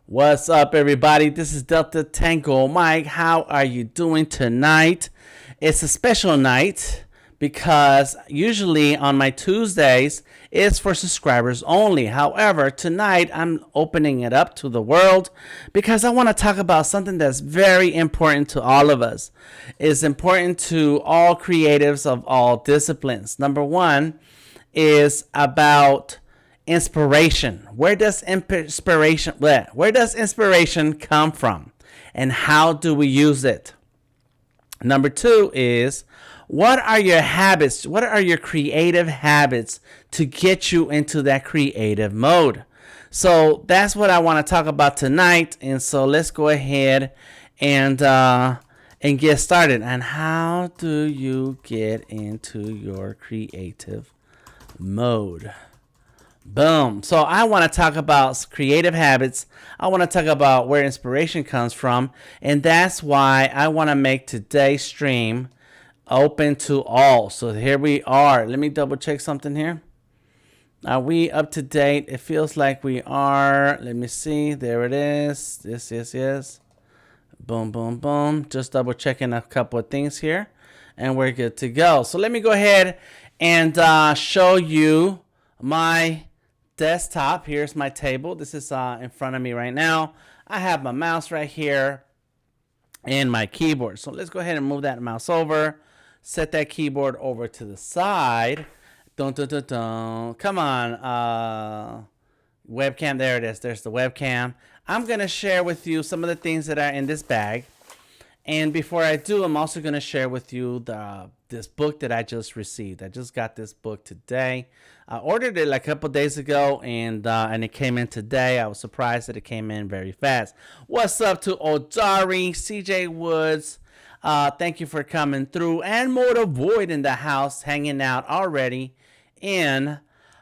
What's up, everybody? This is Delta Tango Mike. How are you doing tonight? It's a special night because usually on my Tuesdays it's for subscribers only. However, tonight I'm opening it up to the world because I want to talk about something that's very important to all of us. It's important to all creatives of all disciplines. Number one is about inspiration. Where does inspiration come from, and how do we use it? Number two is, what are your habits? What are your creative habits to get you into that creative mode? So that's what I want to talk about tonight. And so let's go ahead and get started. And how do you get into your creative mode? Boom. So I want to talk about creative habits. I want to talk about where inspiration comes from. And that's why I want to make today's stream open to all. So here we are. Let me double check something here. Are we up to date? It feels like we are. Let me see. There it is. Yes. Boom, boom, boom. Just double checking a couple of things here. And we're good to go. So let me go ahead and show you my desktop. Here's my table. This is in front of me right now. I have my mouse right here and my keyboard. So let's go ahead and move that mouse over. Set that keyboard over to the side. Dun, dun, dun, dun. Come on. Webcam. There it is. There's the webcam. I'm going to share with you some of the things that are in this bag. And before I do, I'm also going to share with you this book that I just received. I just got this book today. I ordered it like a couple days ago, and it came in today. I was surprised that it came in very fast. What's up to Odari, CJ Woods? Thank you for coming through. And Motor Void in the house, hanging out already in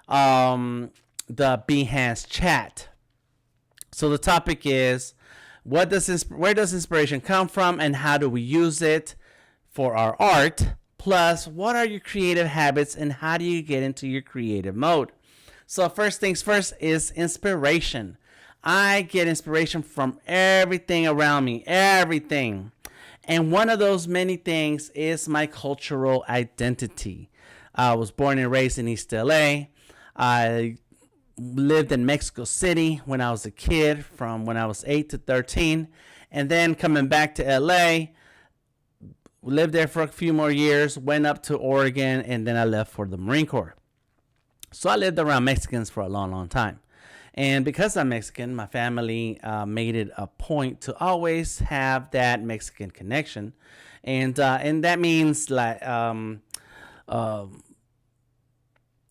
the Behance chat. So the topic is, where does inspiration come from, and how do we use it for our art? Plus, what are your creative habits, and how do you get into your creative mode? So first things first is inspiration. I get inspiration from everything around me, everything. And one of those many things is my cultural identity. I was born and raised in East LA. I lived in Mexico City when I was a kid, from when I was 8 to 13. And then coming back to LA, lived there for a few more years, went up to Oregon, and then I left for the Marine Corps. So I lived around Mexicans for a long, long time. And because I'm Mexican, my family made it a point to always have that Mexican connection. And that means like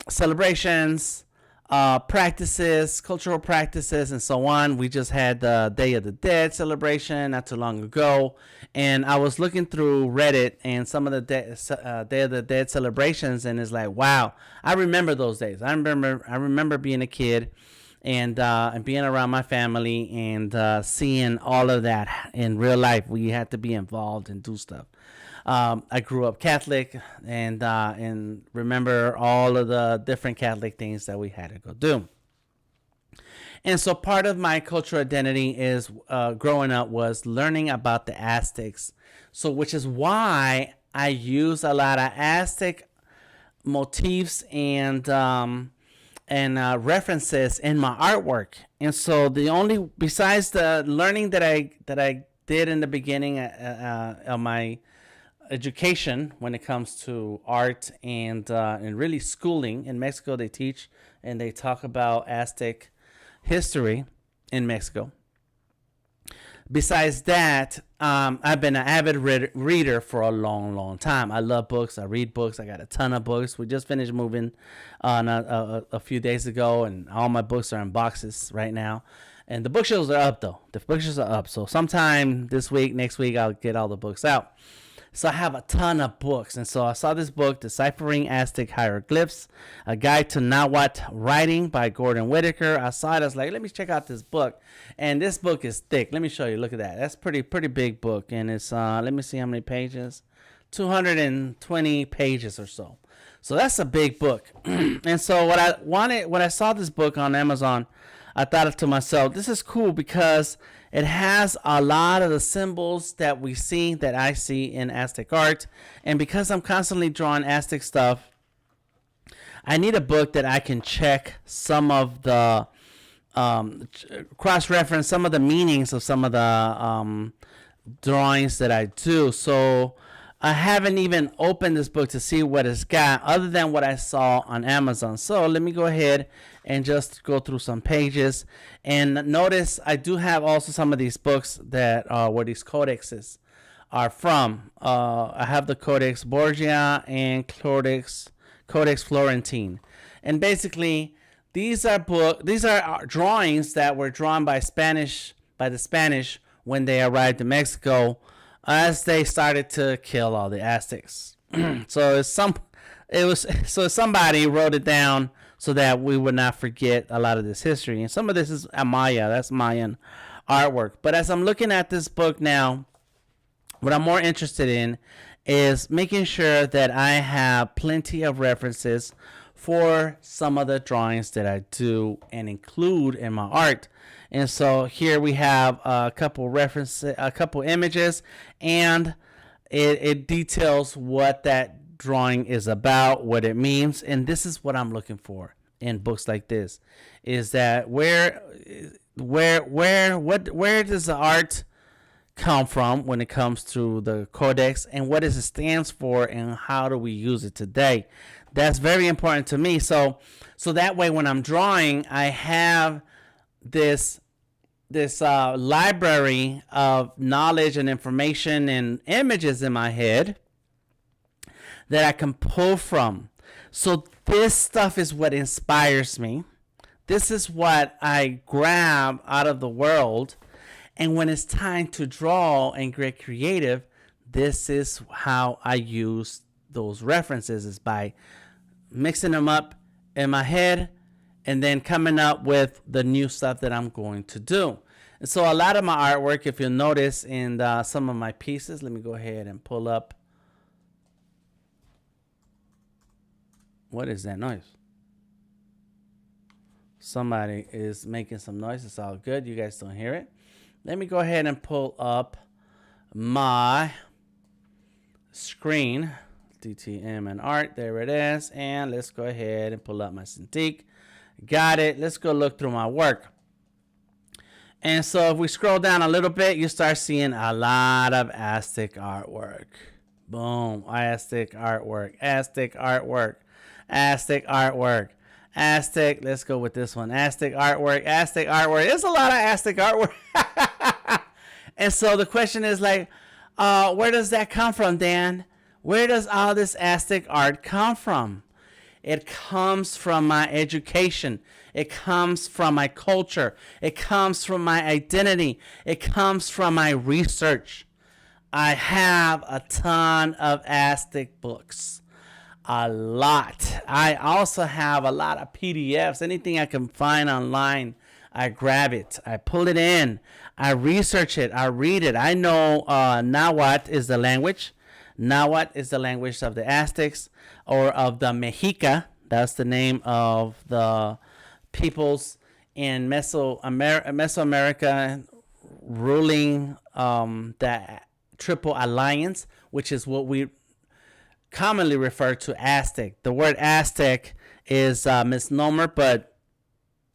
celebrations, practices, cultural practices, and so on. We just had the Day of the Dead celebration not too long ago, and I was looking through Reddit and some of the Day of the Dead celebrations, and it's like, wow, I remember those days. I remember being a kid and being around my family and seeing all of that in real life. We had to be involved and do stuff. I grew up Catholic and remember all of the different Catholic things that we had to go do. And so part of my cultural identity is growing up was learning about the Aztecs. So which is why I use a lot of Aztec motifs and references in my artwork. And so besides the learning that I did in the beginning of my education when it comes to art and really schooling in Mexico, they teach and they talk about Aztec history in Mexico. Besides that, I've been an avid reader for a long, long time. I love books. I read books. I got a ton of books. We just finished moving on a few days ago, and all my books are in boxes right now. And the bookshelves are up, though. The bookshelves are up. So sometime this week, next week, I'll get all the books out. So I have a ton of books. And so I saw this book, Deciphering Aztec Hieroglyphs, A Guide to Nahuatl Writing by Gordon Whitaker. I saw it. I was like, let me check out this book. And this book is thick. Let me show you. Look at that. That's pretty big book. And it's, let me see how many pages. 220 pages or so. So that's a big book. And so when I saw this book on Amazon, I thought to myself, this is cool because it has a lot of the symbols that we see, that I see in Aztec art. And because I'm constantly drawing Aztec stuff, I need a book that I can check some of the cross-reference some of the meanings of some of the drawings that I do. So I haven't even opened this book to see what it's got other than what I saw on Amazon. So let me go ahead and just go through some pages. And notice I do have also some of these books that where these codexes are from. I have the Codex Borgia and Codex Florentine. And basically these are drawings that were drawn by the Spanish when they arrived in Mexico, as they started to kill all the Aztecs. So somebody wrote it down so that we would not forget a lot of this history. And some of this is Maya, that's Mayan artwork. But as I'm looking at this book now, what I'm more interested in is making sure that I have plenty of references for some of the drawings that I do and include in my art. And so here we have a couple references, a couple images, and it details what that drawing is about, what it means. And this is what I'm looking for in books like this, is that where does the art come from when it comes to the codex, and what does it stands for, and how do we use it today? That's very important to me. So that way when I'm drawing, I have this library of knowledge and information and images in my head that I can pull from. So this stuff is what inspires me. This is what I grab out of the world. And when it's time to draw and get creative, this is how I use those references, is by mixing them up in my head and then coming up with the new stuff that I'm going to do. And so a lot of my artwork, if you'll notice in some of my pieces, let me go ahead and pull up. What is that noise? Somebody is making some noise. It's all good. You guys don't hear it. Let me go ahead and pull up my screen, DTM and art. There it is. And let's go ahead and pull up my Cintiq. Got it. Let's go look through my work. And so if we scroll down a little bit, you start seeing a lot of Aztec artwork. Boom. Aztec artwork. Aztec artwork. Aztec artwork. Aztec. Let's go with this one. Aztec artwork. Aztec artwork. There's a lot of Aztec artwork. And so the question is like, where does that come from, Dan? Where does all this Aztec art come from? It comes from my education. It comes from my culture. It comes from my identity. It comes from my research. I have a ton of Aztec books. A lot. I also have a lot of PDFs. Anything I can find online, I grab it. I pull it in. I research it. I read it. I know Nahuatl is the language. Nahuatl is the language of the Aztecs, or of the Mexica. That's the name of the peoples in Mesoamerica ruling the Triple Alliance, which is what we commonly refer to Aztec. The word Aztec is a misnomer, but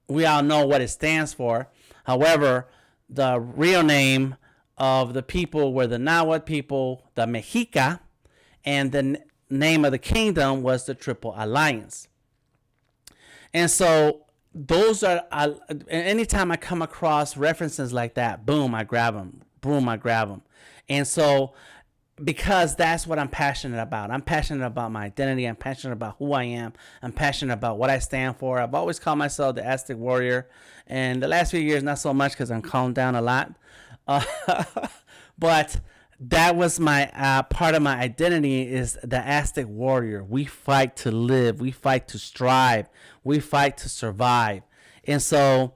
we all know what it stands for. However, the real name of the people were the Nahuatl people, the Mexica, and the name of the kingdom was the Triple Alliance. And so those are, anytime I come across references like that, boom, I grab them. Boom, I grab them. And so, because that's what I'm passionate about. I'm passionate about my identity. I'm passionate about who I am. I'm passionate about what I stand for. I've always called myself the Aztec Warrior. And the last few years, not so much, because I'm calmed down a lot. But that was my part of my identity, is the Aztec Warrior. We fight to live. We fight to strive. We fight to survive. And so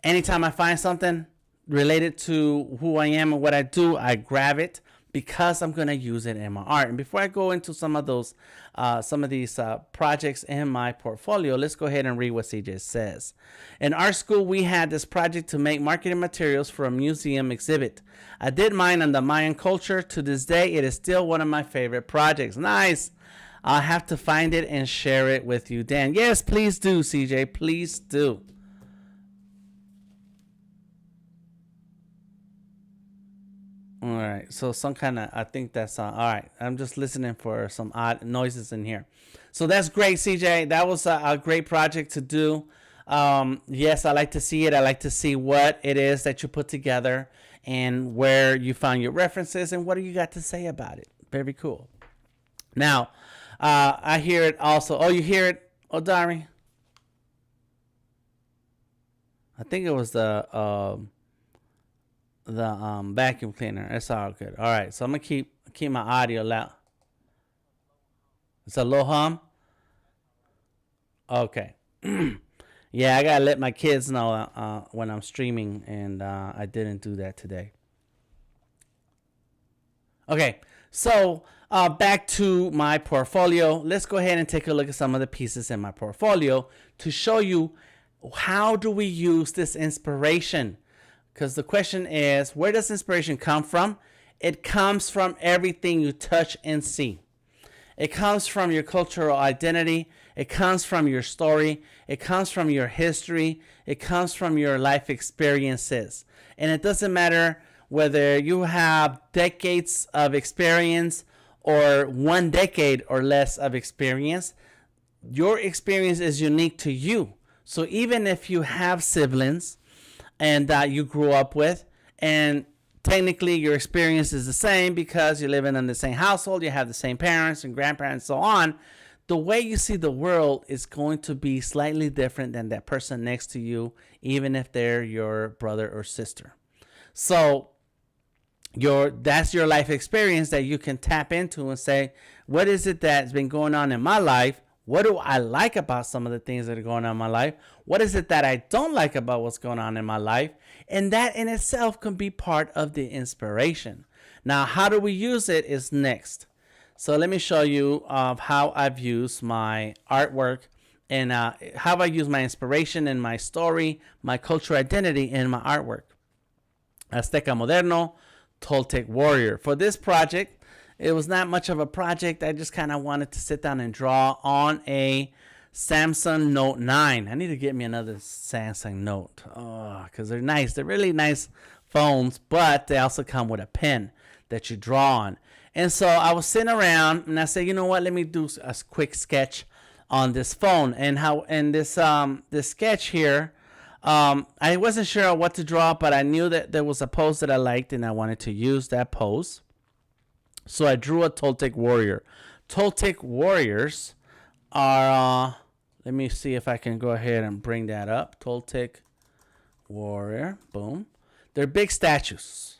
anytime I find something related to who I am and what I do, I grab it, because I'm going to use it in my art. And before I go into some of these projects in my portfolio, let's go ahead and read what CJ says. In art school, we had this project to make marketing materials for a museum exhibit. I did mine on the Mayan culture. To this day, it is still one of my favorite projects. Nice. I'll have to find it and share it with you, Dan. Yes, please do, CJ. Please do. All right, so some kind of, I think that's, all right. I'm just listening for some odd noises in here. So that's great, CJ. That was a great project to do. Yes, I like to see it. I like to see what it is that you put together and where you found your references and what do you got to say about it. Very cool. Now, I hear it also. Oh, you hear it, Odari? I think it was the vacuum cleaner. It's all good. All right, so I'm gonna keep my audio loud. It's a low hum. Okay. Yeah, I gotta let my kids know when I'm streaming, and I didn't do that today. Okay, so back to my portfolio. Let's go ahead and take a look at some of the pieces in my portfolio to show you how do we use this inspiration. Because the question is, where does inspiration come from? It comes from everything you touch and see. It comes from your cultural identity. It comes from your story. It comes from your history. It comes from your life experiences. And it doesn't matter whether you have decades of experience or 1 decade or less of experience. Your experience is unique to you. So even if you have siblings and that you grew up with, and technically your experience is the same because you're living in the same household, you have the same parents and grandparents, so on, the way you see the world is going to be slightly different than that person next to you, even if they're your brother or sister. So that's your life experience that you can tap into and say, what is it that's been going on in my life? What do I like about some of the things that are going on in my life? What is it that I don't like about what's going on in my life? And that in itself can be part of the inspiration. Now, how do we use it is next. So let me show you how I've used my artwork and how I use my inspiration and my story, my cultural identity in my artwork. Azteca Moderno, Toltec Warrior. For this project, it was not much of a project. I just kind of wanted to sit down and draw on a Samsung Note 9. I need to get me another Samsung Note. Oh, because they're nice. They're really nice phones, but they also come with a pen that you draw on. And so I was sitting around and I said, you know what? Let me do a quick sketch on this phone. And this sketch here, I wasn't sure what to draw, but I knew that there was a pose that I liked and I wanted to use that pose. So I drew a Toltec Warrior. Toltec Warriors are, let me see if I can go ahead and bring that up. Toltec Warrior, boom. They're big statues.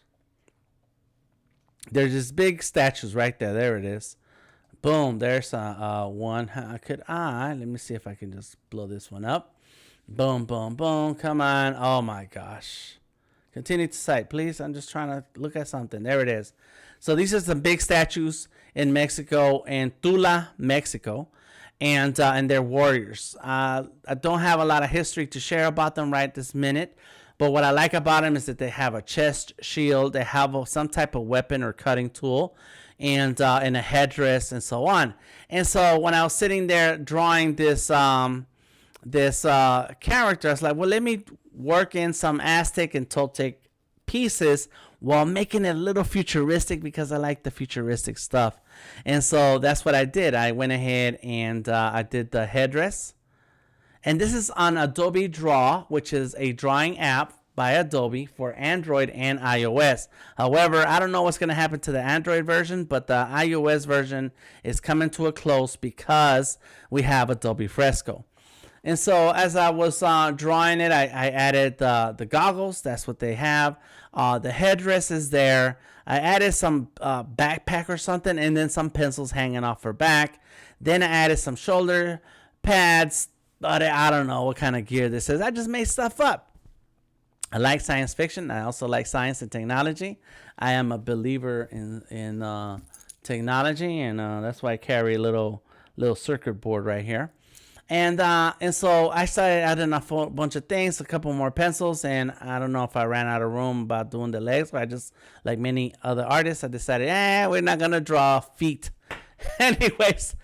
They're just big statues right there. There it is. Boom, there's one. Let me see if I can just blow this one up. Boom, boom, boom. Come on. Oh my gosh. Continue to cite, please. I'm just trying to look at something. There it is. So these are some big statues in Mexico, and Tula, Mexico, and they're warriors. I don't have a lot of history to share about them right this minute, but what I like about them is that they have a chest shield, they have some type of weapon or cutting tool, and a headdress and so on. And so when I was sitting there drawing this character, I was like, well, let me work in some Aztec and Toltec pieces while making it a little futuristic because I like the futuristic stuff. And so that's what I did. I went ahead and I did the headdress. And this is on Adobe Draw, which is a drawing app by Adobe for Android and iOS. However, I don't know what's going to happen to the Android version, but the iOS version is coming to a close because we have Adobe Fresco. And so as I was drawing it, I added the goggles. That's what they have. The headdress is there. I added some backpack or something, and then some pencils hanging off her back. Then I added some shoulder pads. But I don't know what kind of gear this is. I just made stuff up. I like science fiction. I also like science and technology. I am a believer in technology, and that's why I carry a little circuit board right here. And so I started adding a full bunch of things, a couple more pencils, and I don't know if I ran out of room about doing the legs, but I just, like many other artists, I decided, we're not gonna draw feet. Anyways,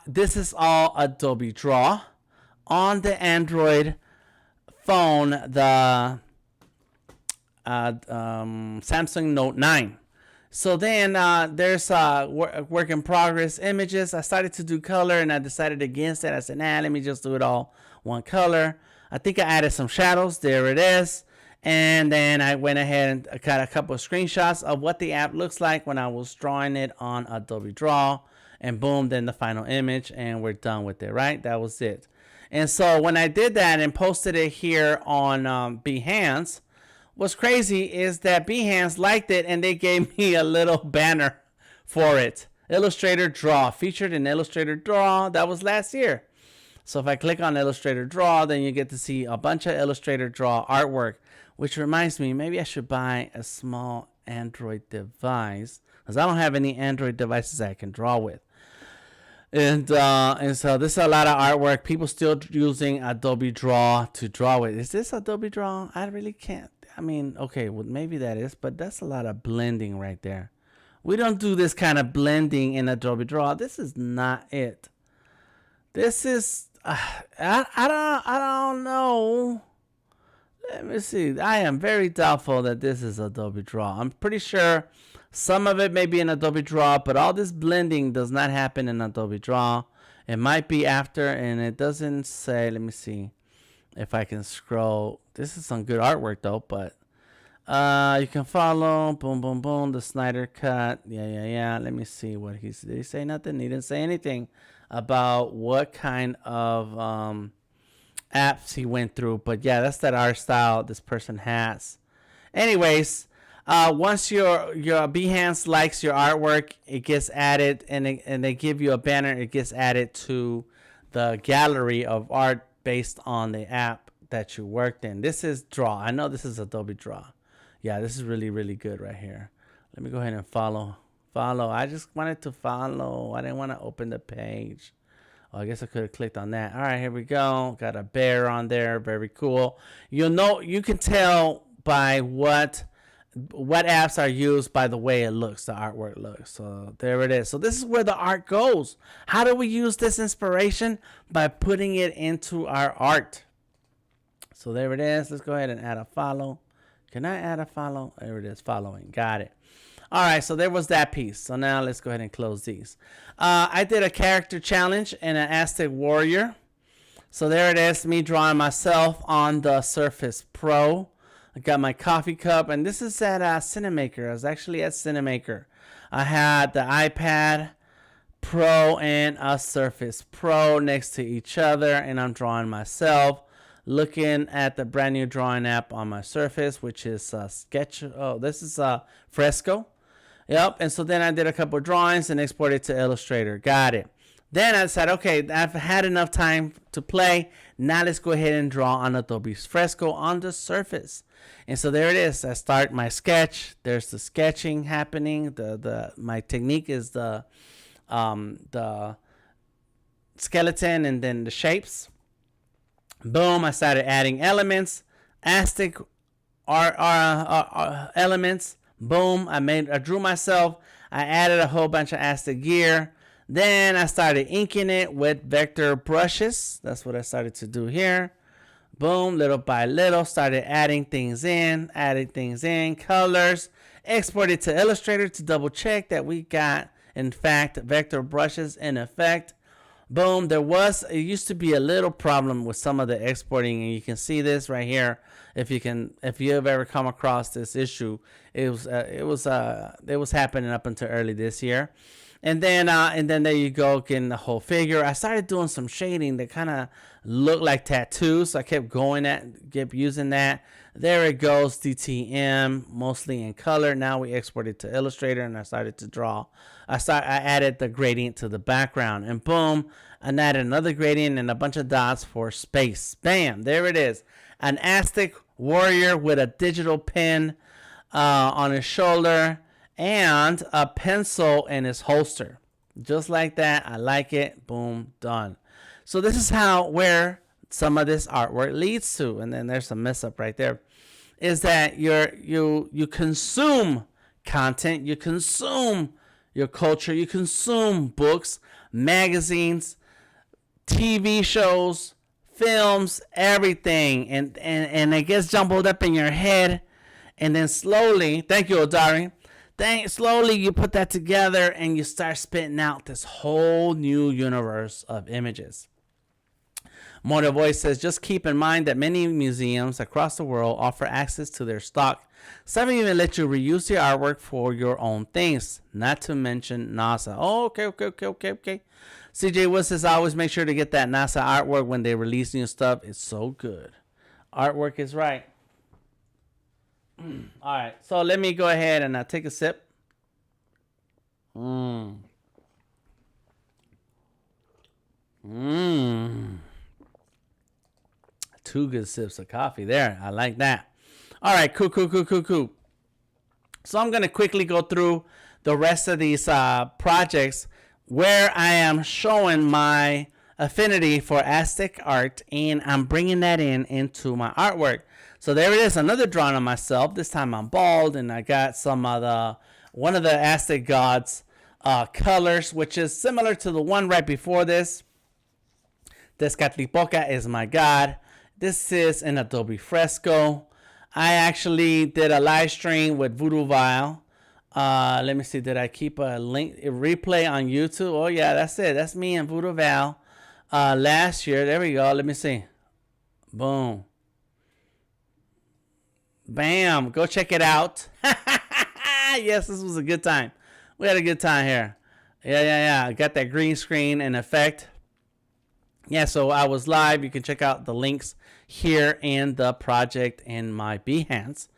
this is all Adobe Draw on the Android phone, the Samsung Note 9. So then there's work in progress images. I started to do color and I decided against it. I said, let me just do it all one color. I think I added some shadows. There it is. And then I went ahead and got a couple of screenshots of what the app looks like when I was drawing it on Adobe Draw. And boom, then the final image, and we're done with it, right? That was it. And so when I did that and posted it here on Behance, what's crazy is that Behance liked it and they gave me a little banner for it. Illustrator Draw, featured in Illustrator Draw. That was last year. So if I click on Illustrator Draw, then you get to see a bunch of Illustrator Draw artwork, which reminds me, maybe I should buy a small Android device because I don't have any Android devices I can draw with. And so this is a lot of artwork. People still using Adobe Draw to draw with. Is this Adobe Draw? I really can't. I mean, okay, well, maybe that is, but that's a lot of blending right there. We don't do this kind of blending in Adobe Draw. This is not it. This is, I don't know. Let me see. I am very doubtful that this is Adobe Draw. I'm pretty sure some of it may be in Adobe Draw, but all this blending does not happen in Adobe Draw. It might be after, and it doesn't say. Let me see if I can scroll. This is some good artwork though, but you can follow. Boom, boom, boom. The Snyder cut. Yeah. Let me see what he said. Did he say nothing? He didn't say anything about what kind of apps he went through, but yeah, that's that art style this person has. Anyways, once your Behance likes your artwork, it gets added, and they give you a banner. It gets added to the gallery of art based on the app that you worked in. This is Draw. I know this is Adobe Draw. Yeah, this is really, really good right here. Let me go ahead and follow. I just wanted to follow. I didn't want to open the page. Oh, I guess I could have clicked on that. All right, here we go. Got a bear on there. Very cool. You can tell by what apps are used by the way it looks, the artwork looks. So there it is. So this is where the art goes. How do we use this inspiration? By putting it into our art. So there it is. Let's go ahead and add a follow. Can I add a follow? There it is, following. Got it. All right, so there was that piece. So now let's go ahead and close these. I did a character challenge in an Aztec Warrior. So there it is, me drawing myself on the Surface Pro. I got my coffee cup, and this is at Cinemaker. I was actually at Cinemaker. I had the iPad Pro and a Surface Pro next to each other, and I'm drawing myself, looking at the brand new drawing app on my Surface, which is Sketch. Oh, this is Fresco. Yep, and so then I did a couple of drawings and exported to Illustrator. Got it. Then I said, okay, I've had enough time to play. Now let's go ahead and draw on Adobe's Fresco on the Surface. And so there it is. I start my sketch. There's the sketching happening. My technique is the skeleton and then the shapes. Boom, I started adding elements, Aztec elements. Boom, I drew myself. I added a whole bunch of Aztec gear. Then I started inking it with vector brushes. That's what I started to do here. Boom, little by little, started adding things in, colors. Exported to Illustrator to double check that we got, in fact, vector brushes in effect. Boom, it used to be a little problem with some of the exporting, and you can see this right here. If you have ever come across this issue, it was happening up until early this year. And then there you go, getting the whole figure. I started doing some shading that kind of looked like tattoos, so I kept using that. There it goes, DTM, mostly in color. Now we exported to Illustrator, and I started to draw. I added the gradient to the background, and boom, I added another gradient and a bunch of dots for space. Bam, there it is, an Aztec warrior with a digital pen on his shoulder and a pencil in his holster. Just like that. I like it. Boom, done. So this is where some of this artwork leads to. And then there's a mess up right there. Is that you consume content, you consume your culture, you consume books, magazines, TV shows, films, everything, and it gets jumbled up in your head, and then slowly, thank you, Odari, slowly you put that together and you start spitting out this whole new universe of images. Motor Voice says, just keep in mind that many museums across the world offer access to their stock. Some even let you reuse your artwork for your own things, not to mention NASA. Oh, okay. CJ Wood says, I always make sure to get that NASA artwork when they release new stuff. It's so good. Artwork is right. All right, so let me go ahead and take a sip. Two good sips of coffee there. I like that. All right, cool. So I'm going to quickly go through the rest of these projects where I am showing my affinity for Aztec art, and I'm bringing that into my artwork. So there it is, another drawing of myself. This time I'm bald, and I got some of one of the Aztec gods colors, which is similar to the one right before this. Tezcatlipoca is my god. This is an Adobe fresco. I actually did a live stream with Voodoo Vile. Let me see, did I keep a replay on YouTube? Oh yeah, that's it. That's me and Voodoo Vile last year. There we go. Let me see. Boom. Bam. Go check it out. Yes, this was a good time. We had a good time here. Yeah. I got that green screen and effect. Yeah, so I was live. You can check out the links here in the project in my Behance.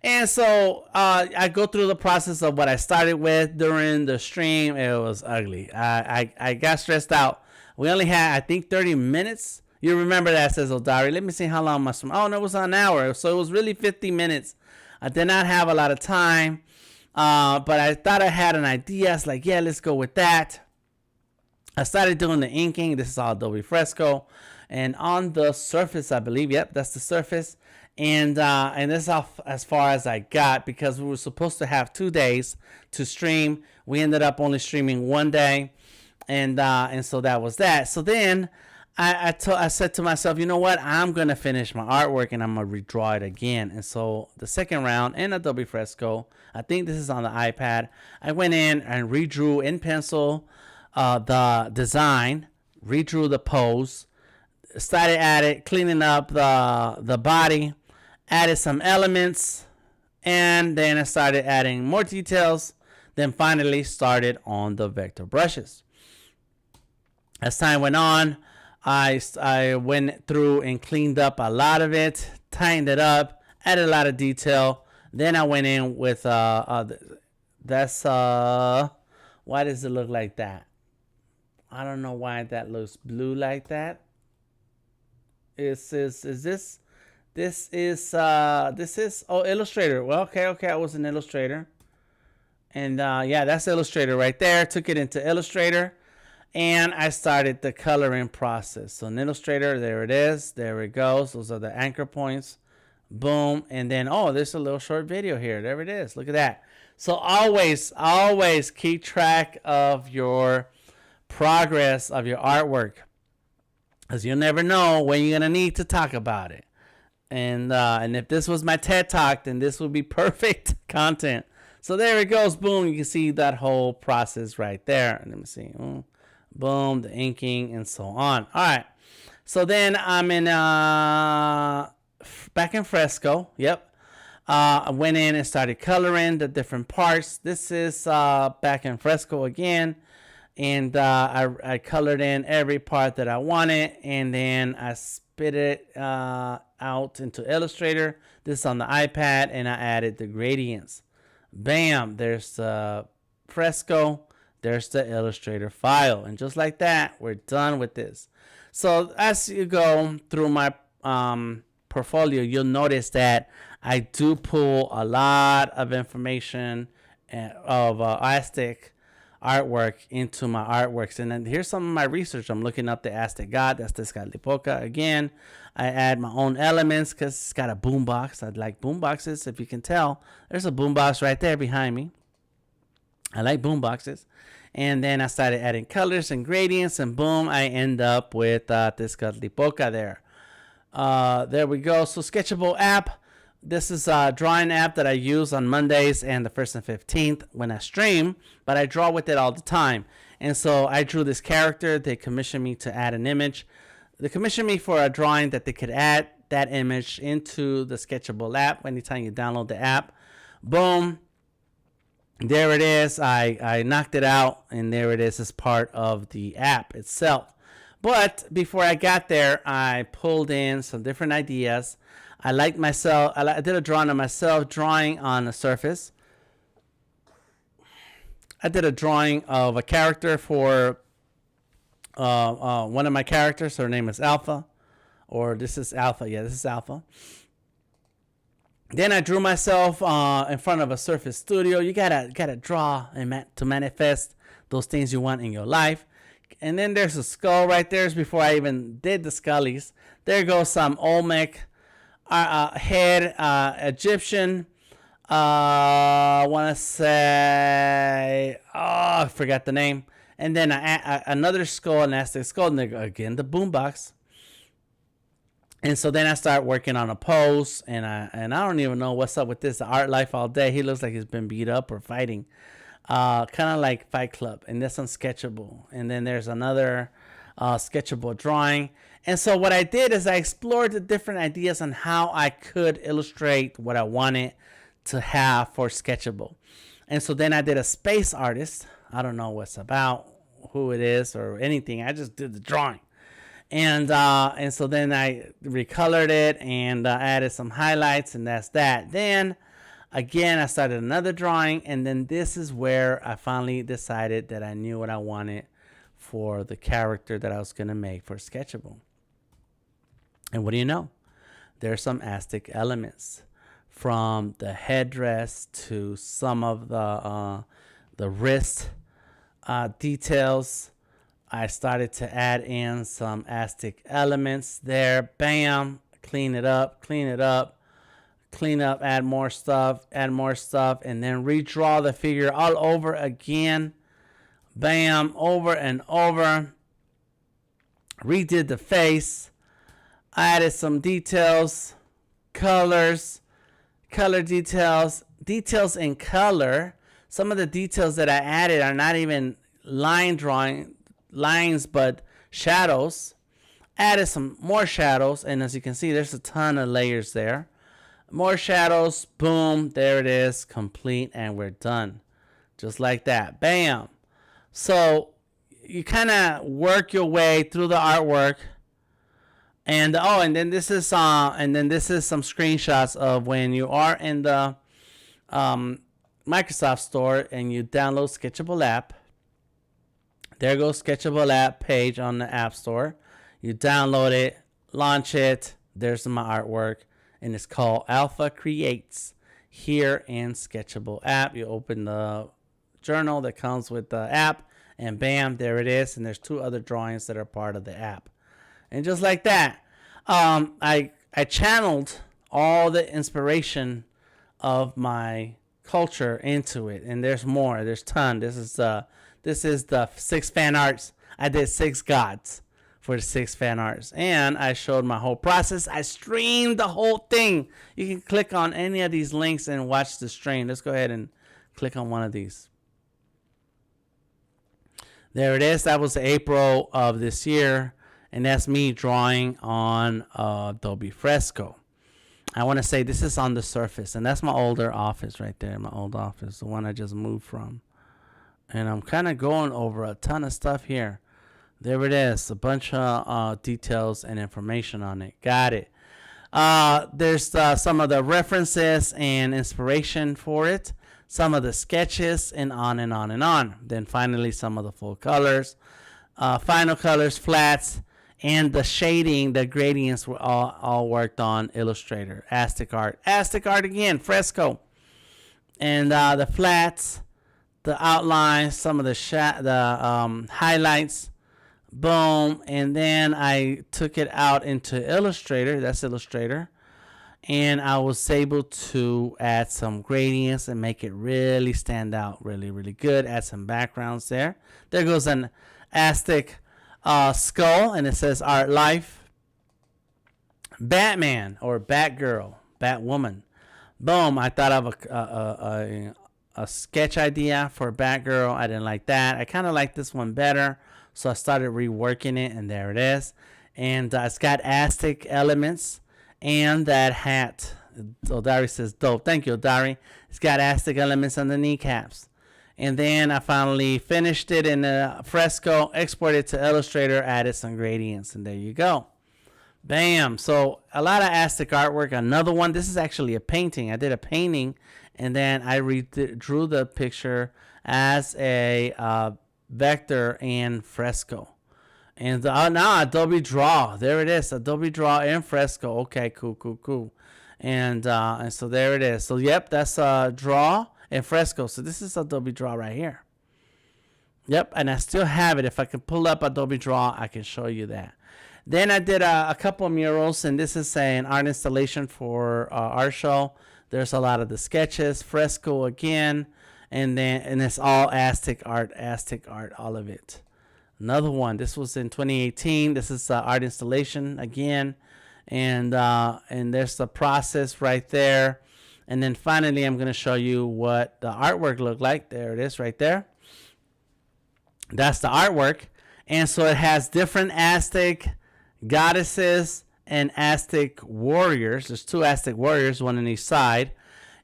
And so I go through the process of what I started with during the stream. It was ugly. I got stressed out. We only had, I think, 30 minutes. You remember that, says Odari. Let me see how long my stream. Oh, no, it was an hour. So it was really 50 minutes. I did not have a lot of time. But I thought I had an idea. I was like, yeah, let's go with that. I started doing the inking. This is all Adobe Fresco. And on the surface, I believe, yep, that's the surface. And this is as far as I got, because we were supposed to have 2 days to stream. We ended up only streaming 1 day. And so that was that. So then I said to myself, you know what? I'm going to finish my artwork and I'm going to redraw it again. And so the second round in Adobe Fresco, I think this is on the iPad, I went in and redrew in pencil the design, redrew the pose, started at it, cleaning up the body, added some elements, and then I started adding more details, then finally started on the vector brushes. As time went on, I went through and cleaned up a lot of it, tightened it up, added a lot of detail. Then I went in with that's why does it look like that? I don't know why that looks blue like that. Is this Illustrator. Well, okay, I was an Illustrator. And yeah, that's Illustrator right there. Took it into Illustrator. And I started the coloring process. So in Illustrator, there it is. There it goes. Those are the anchor points. Boom. And then, oh, there's a little short video here. There it is. Look at that. So always keep track of your progress of your artwork, because you'll never know when you're going to need to talk about it. And if this was my TED Talk, then this would be perfect content. So there it goes. Boom. You can see that whole process right there. Let me see. Boom, the inking and so on. All right. So then I'm in back in Fresco. Yep. I went in and started coloring the different parts. This is back in Fresco again. And I colored in every part that I wanted. And then I spit it out into Illustrator. This is on the iPad. And I added the gradients. Bam. There's the Fresco. There's the Illustrator file. And just like that, we're done with this. So as you go through my portfolio, you'll notice that I do pull a lot of information of Aztec artwork into my artworks. And then here's some of my research. I'm looking up the Aztec god. That's the Tezcatlipoca. Again, I add my own elements because it's got a boombox. I like boomboxes. If you can tell, there's a boombox right there behind me. I like boomboxes. And then I started adding colors and gradients, and boom, I end up with Tezcatlipoca there. There we go. So Sketchable app. This is a drawing app that I use on Mondays and the 1st and 15th when I stream, but I draw with it all the time. And so I drew this character. They commissioned me to add an image. They commissioned me for a drawing that they could add that image into the Sketchable app anytime you download the app. Boom. There it is. I knocked it out, and there it is as part of the app itself. But before I got there, I pulled in some different ideas. I liked myself. I did a drawing of myself drawing on a surface. I did a drawing of a character for one of my characters. Her name is Alpha, or this is Alpha. Yeah, this is Alpha. Then I drew myself in front of a Surface Studio. You gotta draw and to manifest those things you want in your life. And then there's a skull right there. Before I even did the skullies, there goes some Olmec head, Egyptian. I want to say, I forgot the name. And then another skull, an Aztec skull, and again the boombox. And so then I start working on a pose, and I don't even know what's up with this. The Art Life All Day. He looks like he's been beat up or fighting, kind of like Fight Club. And this one's Sketchable. And then there's another Sketchable drawing. And so what I did is I explored the different ideas on how I could illustrate what I wanted to have for Sketchable. And so then I did a space artist. I don't know what's about, who it is, or anything. I just did the drawing. And so then I recolored it and added some highlights, and that's that. Then again, I started another drawing, and then this is where I finally decided that I knew what I wanted for the character that I was going to make for Sketchable. And what do you know? There's some Aztec elements, from the headdress to some of the wrist details. I started to add in some Aztec elements there. Bam, clean it up, add more stuff, and then redraw the figure all over again. Bam, over and over. Redid the face. I added some details, colors, color details in color. Some of the details that I added are not even lines, but shadows. Added some more shadows, and as you can see, there's a ton of layers there. More shadows. Boom, there it is, complete, and we're done. Just like that. Bam. So you kind of work your way through the artwork. And then this is some screenshots of when you are in the Microsoft Store and you download Sketchable app. There goes Sketchable app page on the App Store. You download it, launch it. There's my artwork, and it's called Alpha Creates here in Sketchable app. You open the journal that comes with the app, and bam, there it is. And there's 2 other drawings that are part of the app. And just like that, I channeled all the inspiration of my culture into it, and there's more. There's ton. This is the 6 fan arts. I did 6 gods for the 6 fan arts, and I showed my whole process. I streamed the whole thing. You can click on any of these links and watch the stream. Let's go ahead and click on one of these. There it is. That was April of this year, and that's me drawing on Adobe Fresco. I want to say this is on the Surface, and that's my older office right there, my old office, the one I just moved from. And I'm kind of going over a ton of stuff here. There it is, a bunch of details and information on it. Got it. There's some of the references and inspiration for it, some of the sketches, and on and on and on. Then finally some of the full colors, final colors, flats, And the shading, the gradients were all worked on Illustrator. Aztec art again, fresco. And the flats, the outlines, some of the highlights, boom. And then I took it out into Illustrator. That's Illustrator. And I was able to add some gradients and make it really stand out really, really good. Add some backgrounds there. There goes an Aztec skull, and it says Art Life. Batman or Batgirl, Batwoman. Boom. I thought of a sketch idea for Batgirl. I didn't like that. I kind of like this one better. So I started reworking it, and there it is. And it's got Aztec elements. And that hat. Odari says dope. Thank you, Odari. It's got Aztec elements on the kneecaps. And then I finally finished it in a fresco, exported to Illustrator, added some gradients, and there you go. Bam. So a lot of Aztec artwork. Another one. This is actually a painting. I did a painting, and then I drew the picture as a vector and fresco. And now Adobe Draw. There it is. Adobe Draw in fresco. Okay, cool. And so there it is. So, yep, that's Draw in fresco. So this is Adobe Draw right here. Yep, and I still have it. If I can pull up Adobe Draw, I can show you that. Then I did a couple murals, and this is an art installation for art show. There's a lot of the sketches, fresco again, and it's all Aztec art, all of it. Another one. This was in 2018. This is art installation again, and there's the process right there. And then finally, I'm going to show you what the artwork looked like. There it is, right there. That's the artwork, and so it has different Aztec goddesses and Aztec warriors. There's 2 Aztec warriors, one on each side,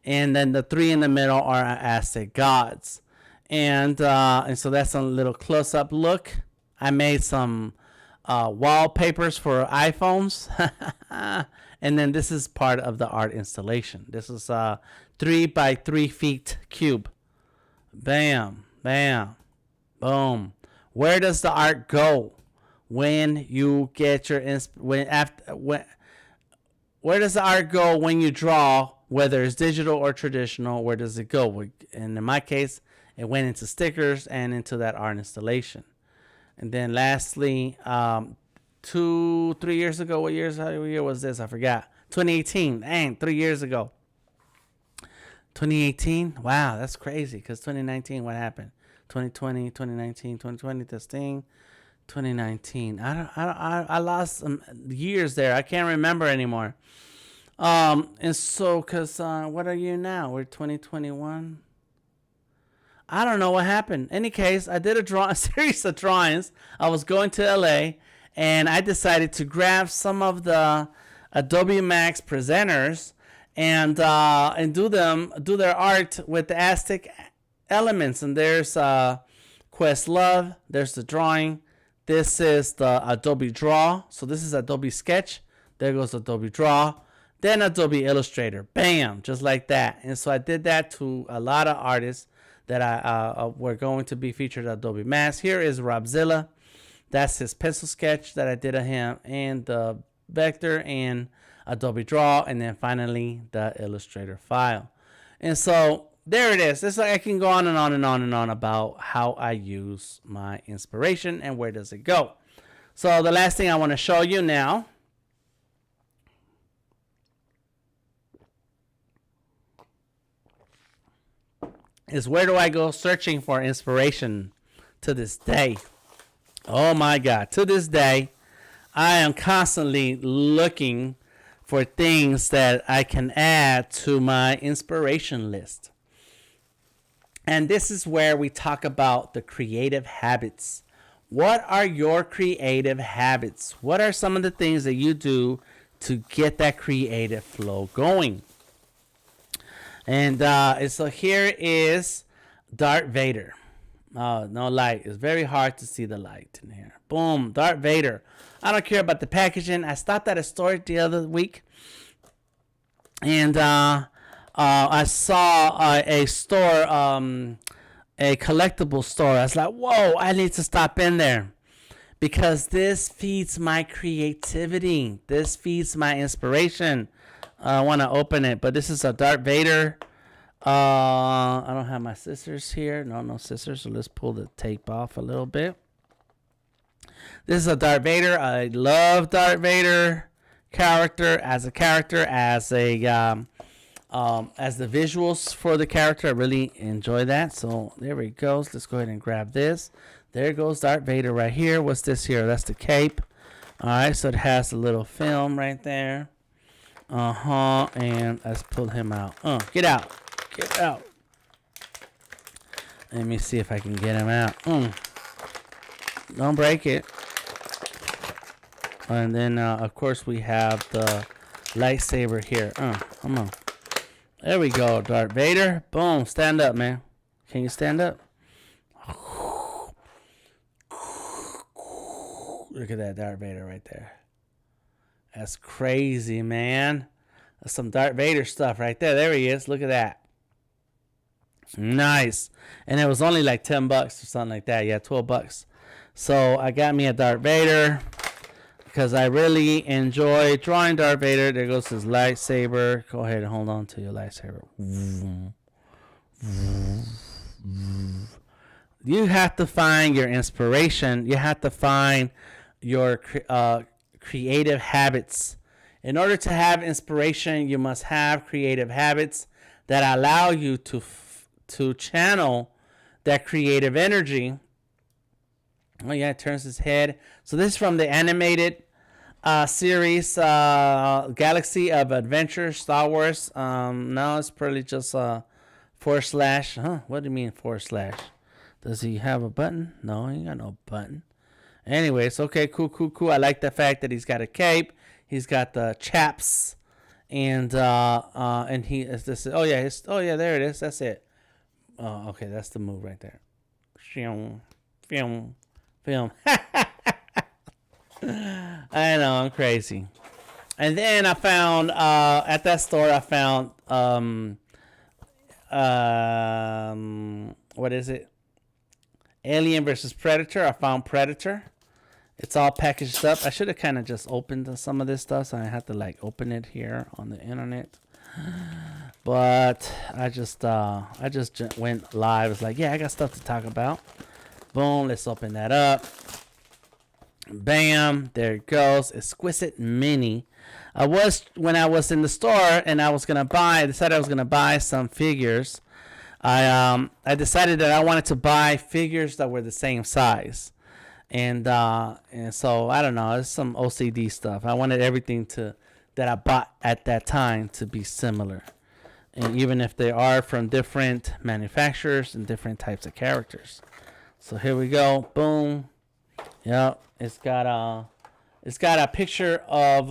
and then the 3 in the middle are Aztec gods. And so that's a little close-up look. I made some wallpapers for iPhones. And then this is part of the art installation. This is a 3 by 3 feet cube. Bam, bam, boom. Where does the art go when you get your where does the art go when you draw, whether it's digital or traditional? Where does it go? And in my case, it went into stickers and into that art installation. And then lastly, 3 years ago, what year was this? I forgot. 2018. Dang, 3 years ago. 2018? Wow, that's crazy. Because 2019, what happened? 2020, 2019, 2020, this thing. 2019. I lost some years there. I can't remember anymore. And so, because what are you now? We're 2021. I don't know what happened. Any case, I did a series of drawings. I was going to LA, and I decided to grab some of the Adobe Max presenters and do their art with the Aztec elements. And there's Questlove. There's the drawing. This is the Adobe Draw. So this is Adobe Sketch. There goes Adobe Draw. Then Adobe Illustrator. Bam, just like that. And so I did that to a lot of artists that I were going to be featured at Adobe Max. Here is Robzilla. That's his pencil sketch that I did of him, and the vector and Adobe Draw, and then finally the Illustrator file. And so there it is. It's like I can go on and on and on and on about how I use my inspiration and where does it go. So the last thing I want to show you now is where do I go searching for inspiration to this day. Oh my God. To this day, I am constantly looking for things that I can add to my inspiration list. And this is where we talk about the creative habits. What are your creative habits? What are some of the things that you do to get that creative flow going? And so here is Darth Vader. No light. It's very hard to see the light in here. Boom, Darth Vader. I don't care about the packaging. I stopped at a store the other week, and I saw a store, a collectible store. I was like, whoa, I need to stop in there because this feeds my creativity. This feeds my inspiration. I want to open it, but this is a Darth Vader. I don't have my scissors here. No scissors. So let's pull the tape off a little bit. This is a Darth Vader. I love Darth Vader character as a as the visuals for the character. I really enjoy that. So there we go. Let's go ahead and grab this. There goes Darth Vader right here. What's this here? That's the cape. All right, so it has a little film right there. And let's pull him out. Get out. Get out. Let me see if I can get him out. Don't break it. And then, of course, we have the lightsaber here. Come on. There we go, Darth Vader. Boom. Stand up, man. Can you stand up? Look at that Darth Vader right there. That's crazy, man. That's some Darth Vader stuff right there. There he is. Look at that. Nice. And it was only like $10 or something like that. Yeah, $12. So I got me a Darth Vader because I really enjoy drawing Darth Vader. There goes his lightsaber. Go ahead and hold on to your lightsaber. You have to find your inspiration. You have to find your creative habits. In order to have inspiration, you must have creative habits that allow you to channel that creative energy. Oh yeah, it turns his head. So this is from the animated series Galaxy of Adventure, Star Wars. No, it's probably just /. What do you mean /? Does he have a button? No, he ain't got no button. Anyways, okay, cool. I like the fact that he's got a cape. He's got the chaps, and he is this. Oh yeah, there it is. That's it. Okay, that's the move right there. Film. I know, I'm crazy. And then I found at that store, I found what is it? Alien versus Predator. I found Predator. It's all packaged up. I should have kind of just opened some of this stuff, so I had to like open it here on the internet. But I just went live. It's like, yeah, I got stuff to talk about. Boom, let's open that up. Bam, there it goes. Exquisite Mini. When I was in the store and I decided I was gonna buy some figures. I decided that I wanted to buy figures that were the same size. And so I don't know, it's some OCD stuff. I wanted everything that I bought at that time to be similar. And even if they are from different manufacturers and different types of characters. So here we go. Boom. Yep. It's got a picture of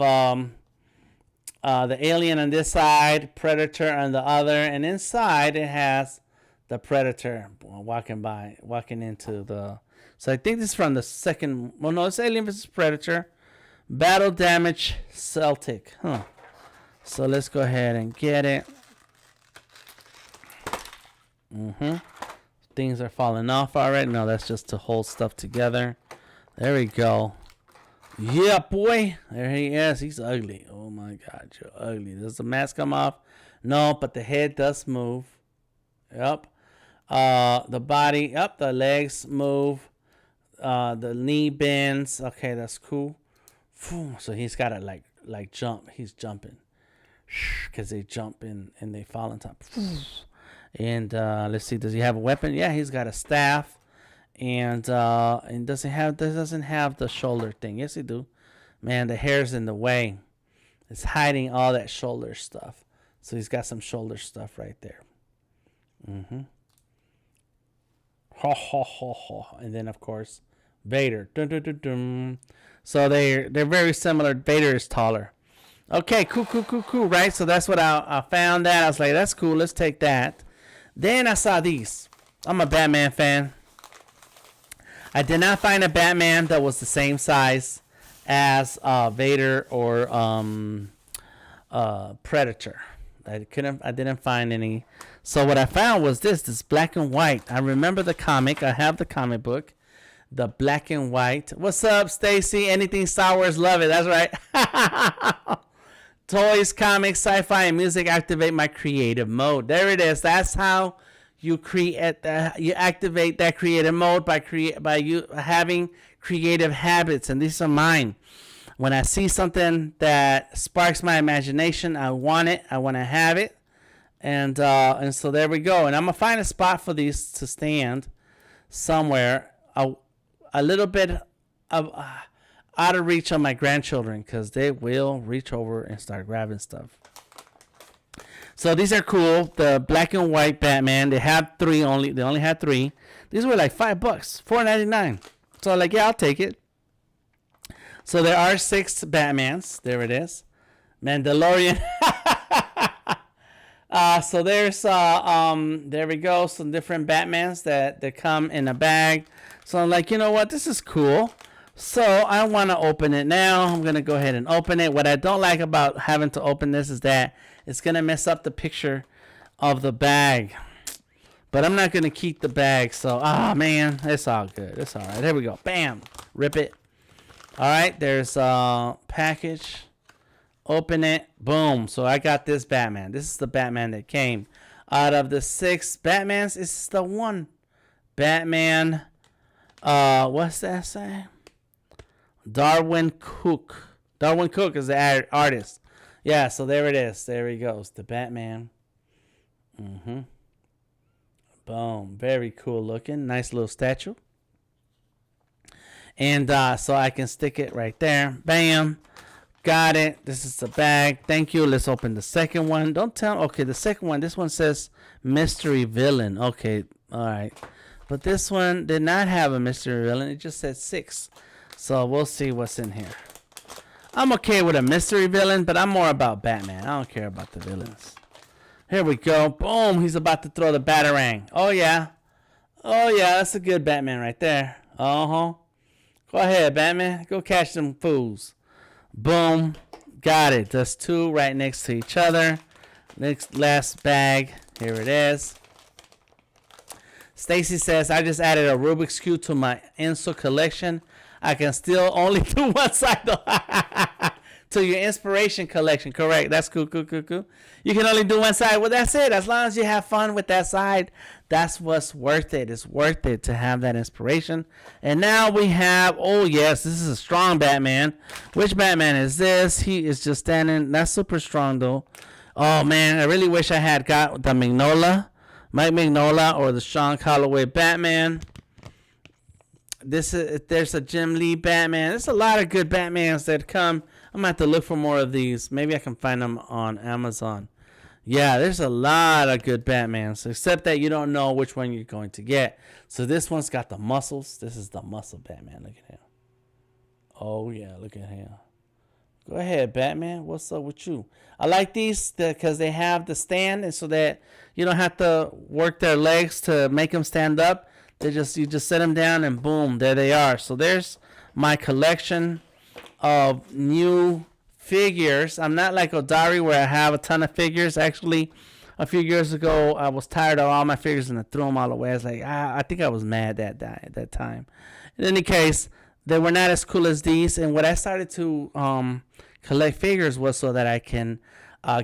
the alien on this side, Predator on the other, and inside it has the Predator walking into the. So I think this is from the second. Well, no, it's Alien vs Predator, Battle Damage Celtic. So let's go ahead and get it. Things are falling off already. No, that's just to hold stuff together. There we go. Yeah, boy. There he is. He's ugly. Oh my God, you're ugly. Does the mask come off? No, but the head does move. Yep. The body. Yep. The legs move. The knee bends. Okay, that's cool. So he's got to like jump. He's jumping because they jump and they fall on top. And let's see. Does he have a weapon? Yeah, he's got a staff. And doesn't have the shoulder thing. Yes, he do. Man, the hair's in the way. It's hiding all that shoulder stuff. So he's got some shoulder stuff right there. Ho ho ho ho. And then of course, Vader. Dun, dun, dun, dun. So they're very similar. Vader is taller. Okay, cool. Right. So that's what I found. That I was like, that's cool. Let's take that. Then I saw these. I'm a Batman fan. I did not find a Batman that was the same size as Vader or Predator. I didn't find any. So what I found was this black and white. I remember the comic. I have the comic book. the black and white. What's up, Stacy? Anything Star Wars, love it. That's right. Toys, comics, sci-fi, and music activate my creative mode. There it is. That's how you create. You activate that creative mode by you having creative habits, and these are mine. When I see something that sparks my imagination, I want it. I want to have it, and so there we go. And I'm gonna find a spot for these to stand somewhere, a little bit of out of reach of my grandchildren, because they will reach over and start grabbing stuff. So these are cool. The black and white Batman. They have three only. They only had three. These were like $5, $4.99. So like, yeah, I'll take it. So there are 6 Batmans. There it is. Mandalorian. So there's there we go. Some different Batmans that come in a bag. So I'm like, you know what? This is cool. So I want to open it now. I'm going to go ahead and open it. What I don't like about having to open this is that it's going to mess up the picture of the bag. But I'm not going to keep the bag. So, man, it's all good. It's all right. There we go. Bam. Rip it. All right. There's a package. Open it. Boom. So I got this Batman. This is the Batman that came. Out of the 6 Batmans, this is the one Batman. What's that say? Darwin Cook. Darwin Cook is the artist. Yeah, so there it is. There he goes. The Batman. Boom. Very cool looking. Nice little statue. And so I can stick it right there. Bam. Got it. This is the bag. Thank you. Let's open the second one. Don't tell. Okay, the second one. This one says mystery villain. Okay. All right. But this one did not have a mystery villain. It just said 6. So we'll see what's in here. I'm okay with a mystery villain, but I'm more about Batman. I don't care about the villains. Here we go. Boom. He's about to throw the Batarang. Oh, yeah. Oh, yeah. That's a good Batman right there. Uh-huh. Go ahead, Batman. Go catch them fools. Boom. Got it. That's 2 right next to each other. Last bag. Here it is. Stacy says, I just added a Rubik's Cube to my Inso collection. I can still only do one side though. To your inspiration collection. Correct. That's cool. You can only do one side. Well, that's it. As long as you have fun with that side, that's what's worth it. It's worth it to have that inspiration. And now we have, oh yes, this is a strong Batman. Which Batman is this? He is just standing. That's super strong though. Oh man, I really wish I had got the Mike Mignola or the Sean Holloway Batman. There's a Jim Lee Batman. There's a lot of good Batmans that come. I'm gonna have to look for more of these. Maybe I can find them on Amazon. Yeah, there's a lot of good Batmans, except that you don't know which one you're going to get. So this one's got the muscles. This is the muscle Batman. Look at him. Oh yeah, look at him. Go ahead, Batman. What's up with you? I like these because they have the stand, and so that you don't have to work their legs to make them stand up. You just set them down and boom, there they are. So there's my collection of new figures. I'm not like Odari where I have a ton of figures. Actually, a few years ago, I was tired of all my figures and I threw them all away. I was like, I think I was mad at that time. In any case, they were not as cool as these. And what I started to collect figures was so that I can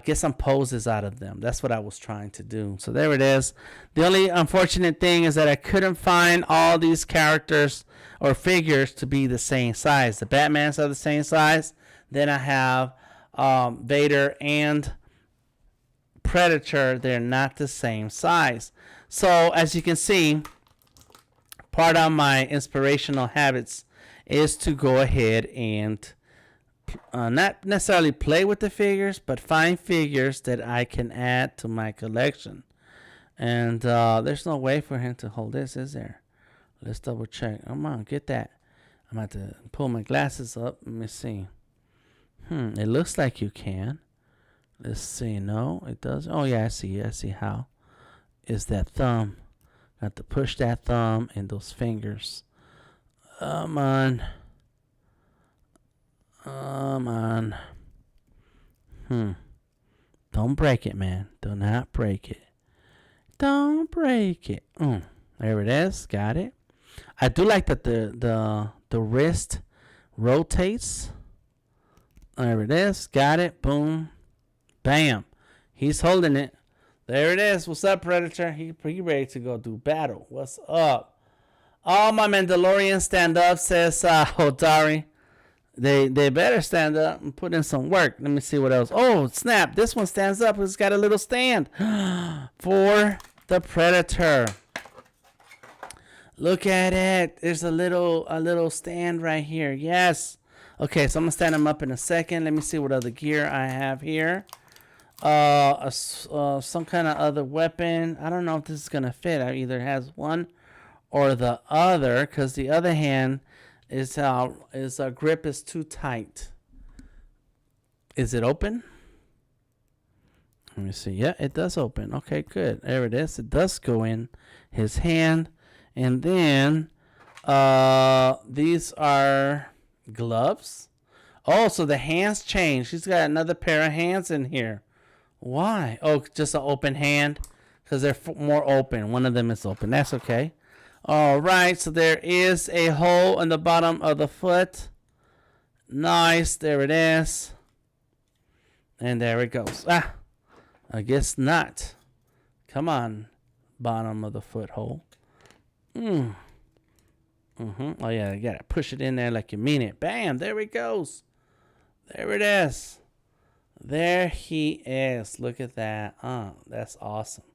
get some poses out of them. That's what I was trying to do. So there it is. The only unfortunate thing is that I couldn't find all these characters or figures to be the same size. The Batmans are the same size. Then I have Vader and Predator. They're not the same size. So as you can see, part of my inspirational habits is to go ahead and not necessarily play with the figures, but find figures that I can add to my collection. And there's no way for him to hold this, is there? Let's double check. Come on, get that. I'm about to pull my glasses up. Let me see. It looks like you can. Let's see. No, it does. Oh yeah, I see. I see how. Is that thumb? Got to push that thumb and those fingers. Come on. Don't break it, man. Do not break it. Don't break it. There it is. Got it. I do like that the wrist rotates. There it is. Got it. Boom. Bam. He's holding it. There it is. What's up, Predator? He ready to go do battle. What's up? Oh, my Mandalorian stand up, says Hodari. They better stand up and put in some work. Let me see what else. Oh, snap. This one stands up. It's got a little stand for the Predator. Look at it. There's a little stand right here. Yes. Okay, so I'm going to stand him up in a second. Let me see what other gear I have here. Some kind of other weapon. I don't know if this is going to fit. I either has one or the other, because the other hand is grip is too tight. Is it open? Let me see. Yeah, it does open. Okay, good. There it is. It does go in his hand. And then these are gloves. Oh, so the hands change. He's got another pair of hands in here. Why? Oh, just an open hand? Because they're more open. One of them is open. That's okay. All right, so there is a hole in the bottom of the foot. Nice. There it is. And there it goes. Ah, I guess not. Come on, bottom of the foot hole. Oh, yeah, you got to push it in there like you mean it. Bam, there it goes. There it is. There he is. Look at that. That's awesome.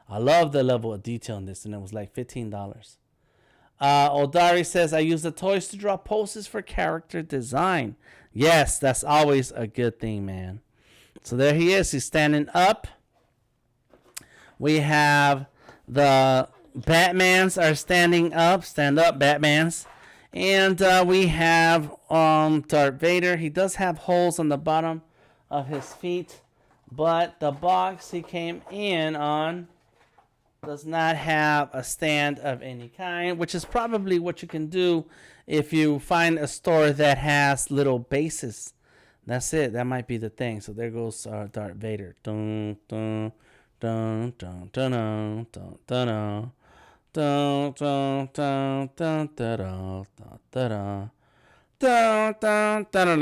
I love the level of detail in this, and it was like $15. Odari says, I use the toys to draw poses for character design. Yes, that's always a good thing, man. So there he is. He's standing up. We have the Batmans are standing up. Stand up, Batmans. And we have Darth Vader. He does have holes on the bottom of his feet, but the box he came in on does not have a stand of any kind, which is probably what you can do if you find a store that has little bases. That's it. That might be the thing. So there goes Darth Vader. Dun, dun, dun, dun, dun, dun, dun, dun. Dun, dun, dun, dun, dun, dun, dun, dun, dun, dun,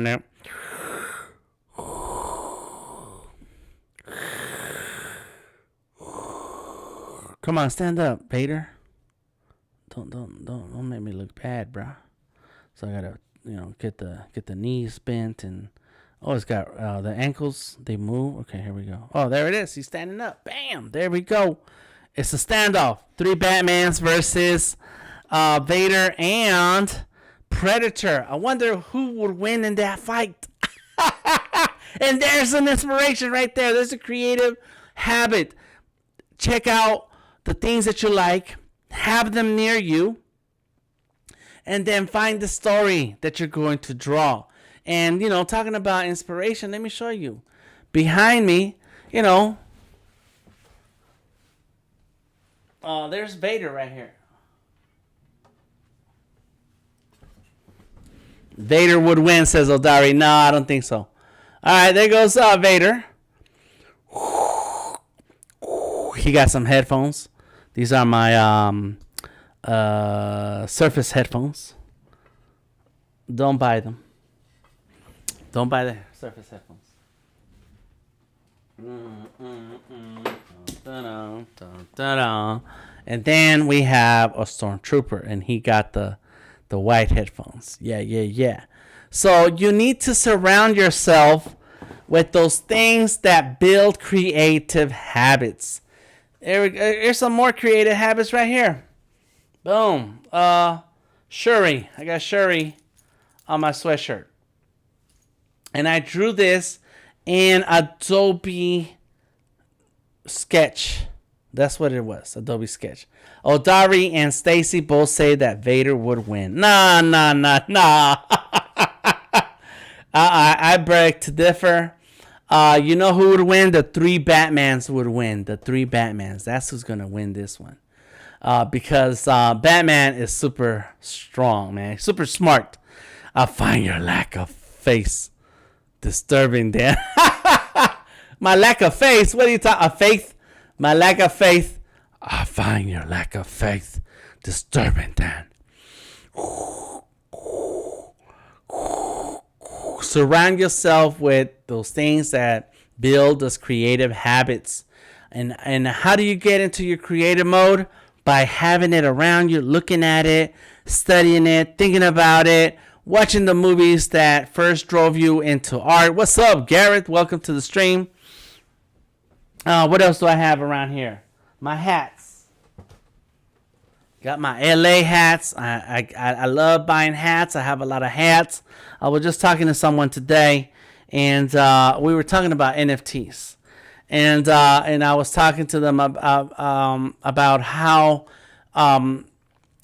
dun. Come on, stand up, Vader. Don't make me look bad, bro. So I gotta, get the knees bent, and it's got the ankles. They move. Okay, here we go. Oh, there it is. He's standing up. Bam. There we go. It's a standoff. 3 Batmans versus Vader and Predator. I wonder who would win in that fight. And there's an inspiration right there. There's a creative habit. Check out the things that you like. Have them near you. And then find the story that you're going to draw. And, talking about inspiration, let me show you. Behind me, there's Vader right here. Vader would win, says Odari. No, I don't think so. All right, there goes Vader. He got some headphones. These are my Surface headphones. Don't buy them. Don't buy the Surface headphones. And then we have a Stormtrooper, and he got the white headphones. Yeah. So you need to surround yourself with those things that build creative habits. Here's some more creative habits right here. Boom. Shuri. I got Shuri on my sweatshirt. And I drew this in Adobe Sketch. That's what it was, Adobe Sketch. Odari and Stacy both say that Vader would win. Nah. I beg to differ. You know who would win? The 3 Batmans would win. The 3 Batmans. That's who's going to win this one. Because Batman is super strong, man. Super smart. I find your lack of faith disturbing, Dan. My lack of faith? What are you talking? Faith? My lack of faith? find your lack of faith disturbing, Dan. Surround yourself with those things that build those creative habits. And how do you get into your creative mode? By having it around you, looking at it, studying it, thinking about it, watching the movies that first drove you into art. What's up, Garrett? Welcome to the stream. What else do I have around here? My hats. Got my LA hats. I love buying hats. I have a lot of hats. I was just talking to someone today, and we were talking about NFTs. And I was talking to them about how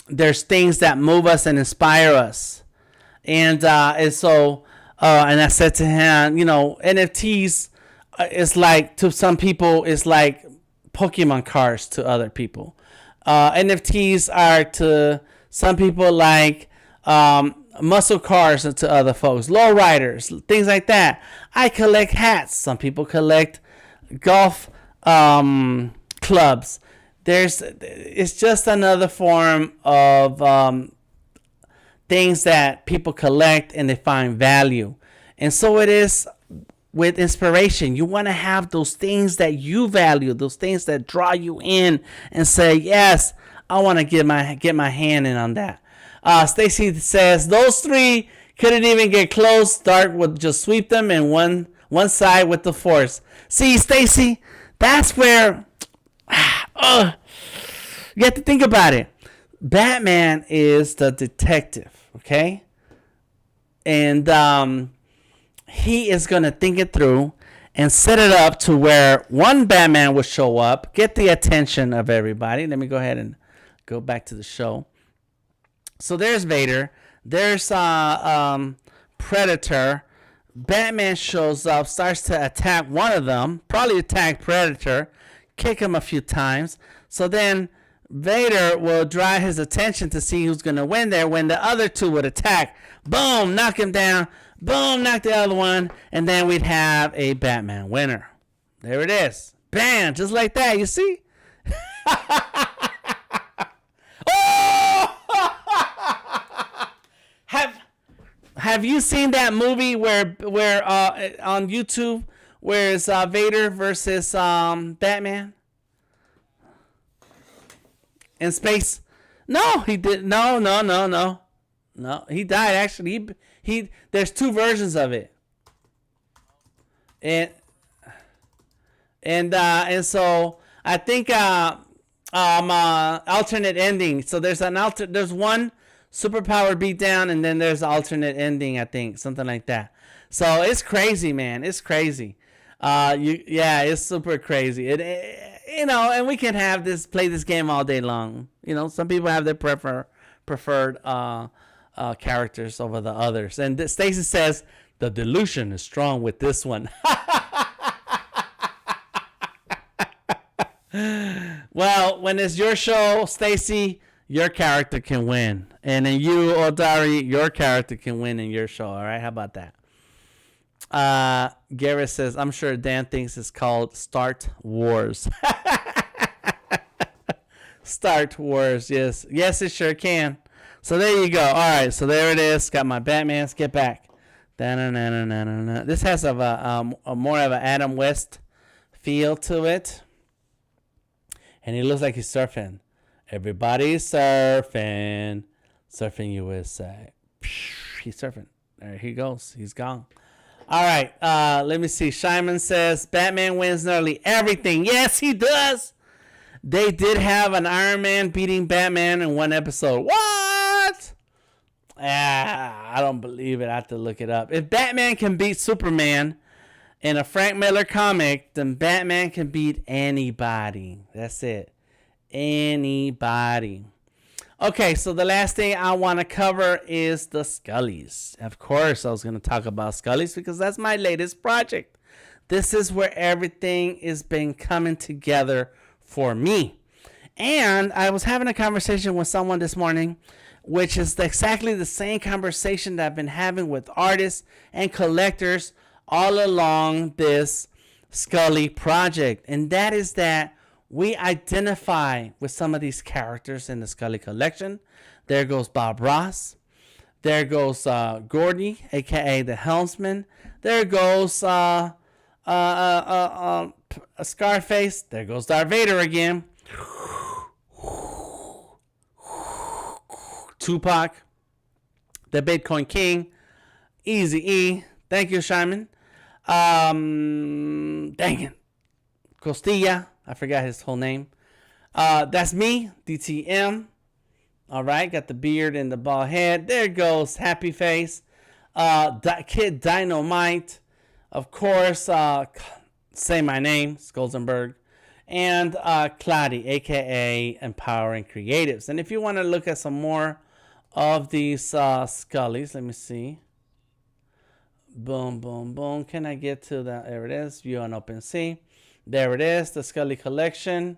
there's things that move us and inspire us. And so I said to him, NFTs is like, to some people, is like Pokemon cards to other people. NFTs are to some people like muscle cars to other folks, lowriders, things like that. I collect hats. Some people collect golf clubs. It's just another form of things that people collect and they find value. And so it is with inspiration. You want to have those things that you value, those things that draw you in and say, yes, I want to get my hand in on that. Stacy says those three couldn't even get close. Dark would just sweep them in one side with the force. See, Stacy, that's where you have to think about it. Batman is the detective, okay? And he is going to think it through and set it up to where one Batman will show up, get the attention of everybody. Let me go ahead and go back to the show. So there's Vader. There's Predator. Batman shows up, starts to attack one of them, probably attack Predator, kick him a few times. So then Vader will draw his attention to see who's going to win there when the other two would attack. Boom, knock him down. Boom, knock the other one. And then we'd have a Batman winner. There it is. Bam, just like that, you see? Have you seen that movie where on YouTube where it's Vader versus Batman in space? No, he did. No. He died actually. He there's two versions of it. And so I think alternate ending. So there's there's one superpower beatdown, and then there's alternate ending, I think, something like that. So it's crazy, man. It's crazy. It's super crazy. And we can play this game all day long. Some people have their preferred characters over the others. And Stacy says the delusion is strong with this one. Well, when it's your show, Stacy, your character can win. And then you, Odari, your character can win in your show. All right? How about that? Garrett says, I'm sure Dan thinks it's called Start Wars. Start Wars, yes. Yes, it sure can. So there you go. All right, so there it is. Got my Batman. Get back. This has a more of an Adam West feel to it. And he looks like he's surfing. Everybody's surfing. Surfing USA. He's surfing. There he goes. He's gone. All right. Let me see. Shyman says Batman wins nearly everything. Yes, he does. They did have an Iron Man beating Batman in one episode. What? I don't believe it. I have to look it up. If Batman can beat Superman in a Frank Miller comic, then Batman can beat anybody. That's it. Anybody. Okay, so the last thing I want to cover is the Skullys. Of course, I was going to talk about Skullys because that's my latest project. This is where everything is been coming together for me. And I was having a conversation with someone this morning, which is exactly the same conversation that I've been having with artists and collectors all along this Skully project. And that is that we identify with some of these characters in the Skully collection. There goes Bob Ross. There goes Gordy, aka the Helmsman. There goes Scarface. There goes Darth Vader again. Tupac, the Bitcoin King, Eazy-E. Thank you, Simon. Dang it. Costilla. I forgot his whole name. That's me, DTM. All right, got the beard and the bald head. There goes Happy Face. Kid Dynamite. Of course, say my name, Skolzenberg. And Claudia, a.k.a. Empowering Creatives. And if you want to look at some more of these Skullies, let me see. Boom, boom, boom. Can I get to that? There it is. View on OpenSea. There it is. The Skully collection.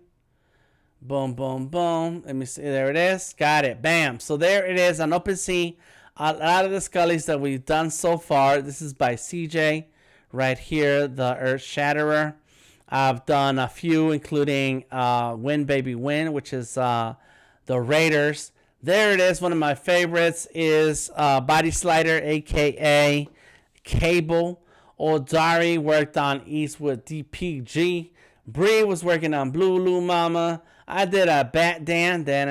Boom, boom, boom. Let me see. There it is. Got it. Bam. So there it is on OpenSea. A lot of the Skullies that we've done so far. This is by CJ right here. The Earth Shatterer. I've done a few, including Win Baby Win, which is the Raiders. There it is. One of my favorites is Body Slider, a.k.a. Cable. Odari worked on Eastwood DPG. Bree was working on Blue Lou Mama. I did a Bat Dan. Bat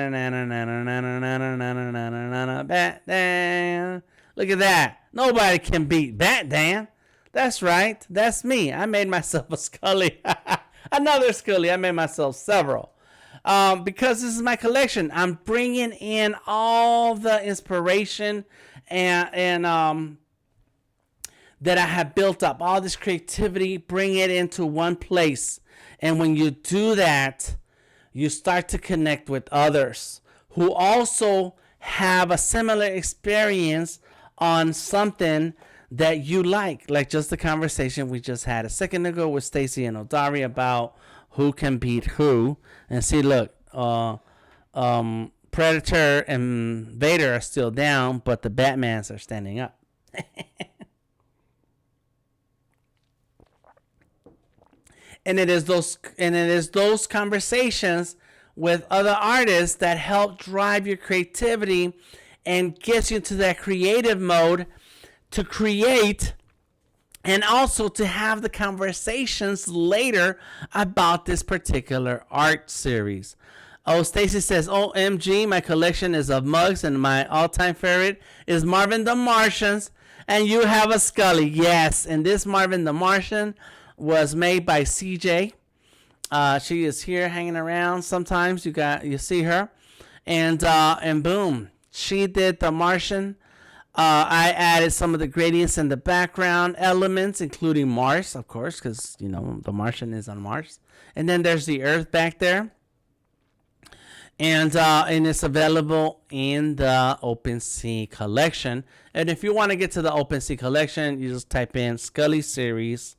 Dan. Look at that. Nobody can beat Bat Dan. That's right. That's me. I made myself a Skully. Another Skully. I made myself several. Because this is my collection. I'm bringing in all the inspiration and that I have built up, all this creativity, bring it into one place. And when you do that, you start to connect with others who also have a similar experience on something that you like just the conversation we just had a second ago with Stacy and Odari about who can beat who. And see, look, Predator and Vader are still down, but the Batmans are standing up. And it is those conversations with other artists that help drive your creativity and gets you into that creative mode to create and also to have the conversations later about this particular art series. Oh, Stacy says, OMG, my collection is of mugs and my all-time favorite is Marvin the Martian. And you have a Skully. Yes, and this Marvin the Martian was made by CJ. She is here hanging around. Sometimes you see her, and boom, she did the Martian. I added some of the gradients in the background elements, including Mars, of course, because the Martian is on Mars. And then there's the Earth back there, and it's available in the OpenSea collection. And if you want to get to the OpenSea collection, you just type in Skully Series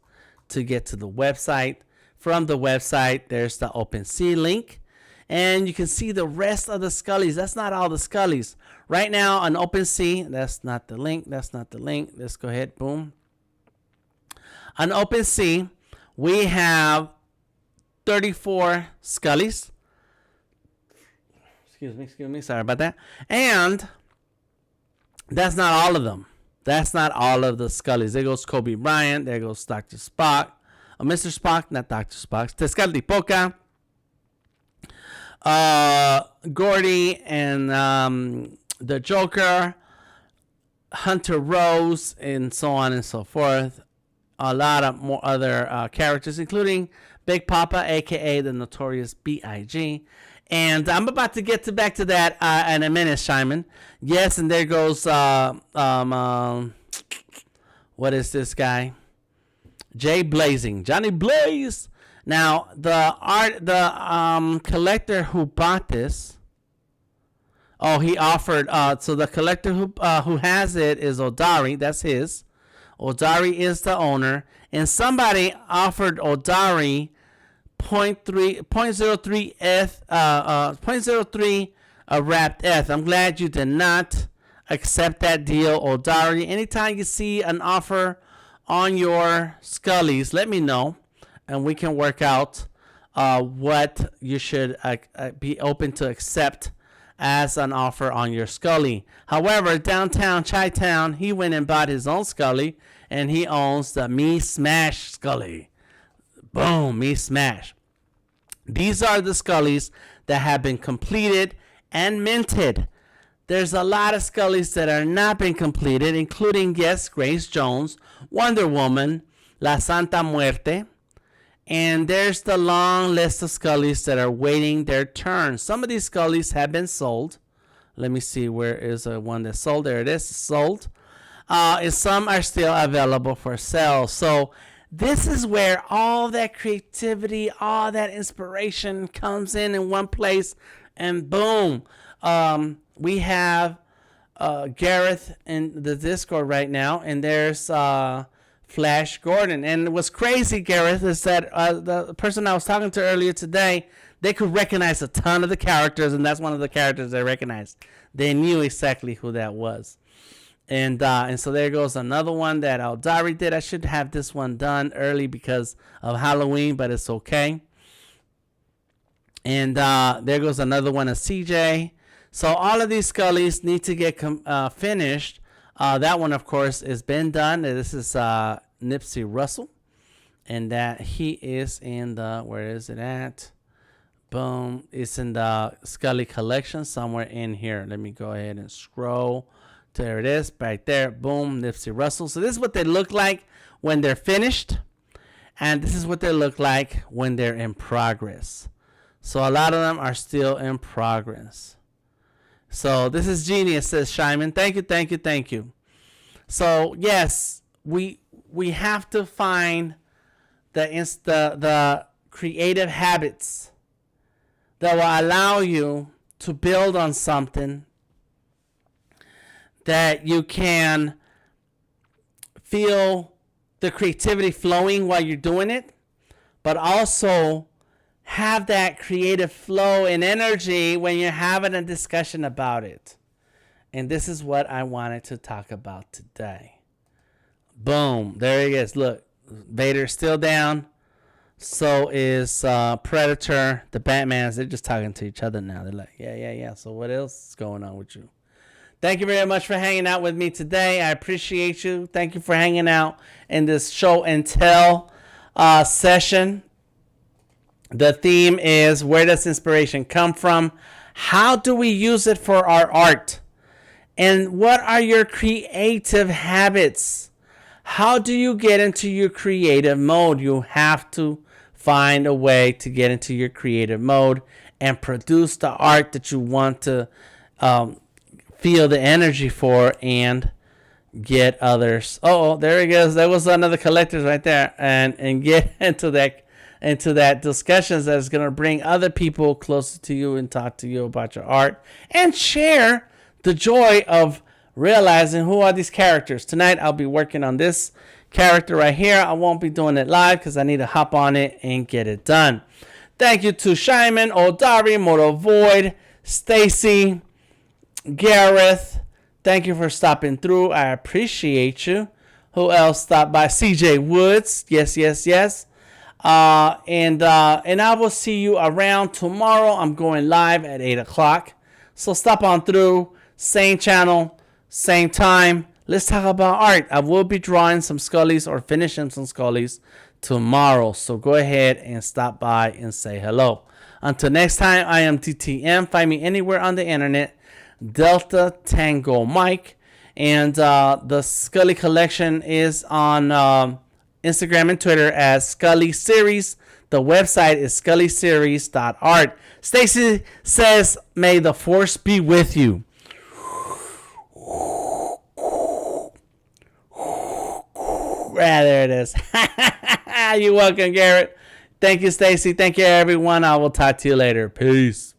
to get to the website. From the website, there's the OpenSea link, and you can see the rest of the Skullies. That's not all the Skullies. Right now on OpenSea, that's not the link. Let's go ahead. Boom. On OpenSea, we have 34 Skullies. Excuse me. Sorry about that. And that's not all of them. That's not all of the Skullies. There goes Kobe Bryant. There goes Dr. Spock. Mr. Spock, not Dr. Spock. Tezcatlipoca. Gordy and the Joker. Hunter Rose, and so on and so forth. A lot of more other characters, including Big Papa, a.k.a. the Notorious B.I.G., and I'm about to get back to that in a minute, Simon. Yes, and there goes what is this guy? Johnny Blaze. Now the collector who bought this. Oh, he offered. So the collector who has it is Odari. That's his. Odari is the owner, and somebody offered Odari 0.03 ETH, 0.03 wrapped ETH. I'm glad you did not accept that deal, Odari. Anytime you see an offer on your Skullies, let me know, and we can work out what you should be open to accept as an offer on your Skully. However, downtown Chi-Town, he went and bought his own Skully, and he owns the Me Smash Skully. Boom, Me Smash. These are the Skullys that have been completed and minted. There's a lot of Skullys that are not been completed, including, yes, Grace Jones, Wonder Woman, La Santa Muerte, and there's the long list of Skullys that are waiting their turn. Some of these Skullys have been sold. Let me see, where is the one that's sold? There it is, sold. And some are still available for sale. So this is where all that creativity, all that inspiration comes in one place, and boom. We have Gareth in the Discord right now, and there's Flash Gordon. And what's crazy, Gareth, is that the person I was talking to earlier today, they could recognize a ton of the characters, and that's one of the characters they recognized. They knew exactly who that was. And so there goes another one that Aldari did. I should have this one done early because of Halloween, but it's okay. And there goes another one of CJ. So all of these Skullys need to get finished. That one, of course, has been done. This is Nipsey Russell. And that he is in the, where is it at? Boom. It's in the Skully collection somewhere in here. Let me go ahead and scroll. There it is, right there. Boom, Nipsey Russell. So this is what they look like when they're finished. And this is what they look like when they're in progress. So a lot of them are still in progress. So this is genius, says Shyman. Thank you, thank you, thank you. So yes, we have to find the creative habits that will allow you to build on something that you can feel the creativity flowing while you're doing it, but also have that creative flow and energy when you're having a discussion about it. And this is what I wanted to talk about today. Boom. There he is. Look, Vader's still down. So is Predator. The Batmans, they're just talking to each other now. They're like, yeah. So what else is going on with you? Thank you very much for hanging out with me today. I appreciate you. Thank you for hanging out in this show and tell session. The theme is, where does inspiration come from? How do we use it for our art? And what are your creative habits? How do you get into your creative mode? You have to find a way to get into your creative mode and produce the art that you want to feel the energy for and get others. Oh, there he goes. There was another collector's right there. And get into that discussions that's going to bring other people closer to you and talk to you about your art and share the joy of realizing who are these characters. Tonight I'll be working on this character right here. I won't be doing it live because I need to hop on it and get it done. Thank you to Shyman, Odari, Moto Void, Stacy, Gareth. Thank you for stopping through. I appreciate you. Who else stopped by? CJ Woods. Yes. And I will see you around tomorrow. I'm going live at 8 o'clock. So stop on through. Same channel, same time. Let's talk about art. I will be drawing some Skullys or finishing some Skullys tomorrow. So go ahead and stop by and say hello. Until next time, I am DTM. Find me anywhere on the internet. Delta Tango Mike. And the Skully collection is on Instagram and Twitter as Skully Series. The website is skullyseries.art. Stacy says, may the force be with you. There it is. You're welcome, Garrett. Thank you, Stacy. Thank you, everyone. I will talk to you later. Peace.